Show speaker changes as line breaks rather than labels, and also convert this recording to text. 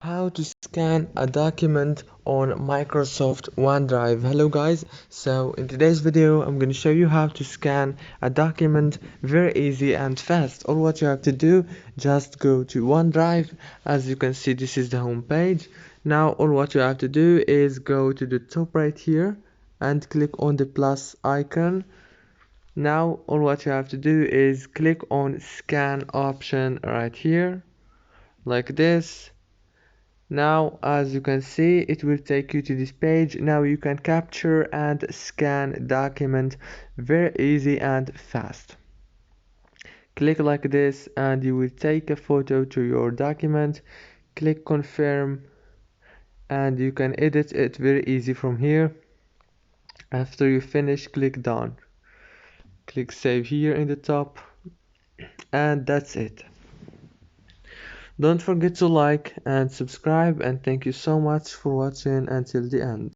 How to scan a document on Microsoft OneDrive. Hello guys, so in today's video I'm going to show you how to scan a document very easy and fast. All what you have to do, just go to OneDrive. As you can see, this is the home page. Now all what you have to do is go to the top right here and click on the plus icon. Now all what you have to do is click on scan option right here like this. Now as you can see, it will take you to this page. Now you can capture and scan document very easy and fast. Click like this and you will take a photo to your document. Click confirm and you can edit it very easy from here. After you finish, click done. Click save here in the top, and that's it. Don't forget to like and subscribe, and thank you so much for watching until the end.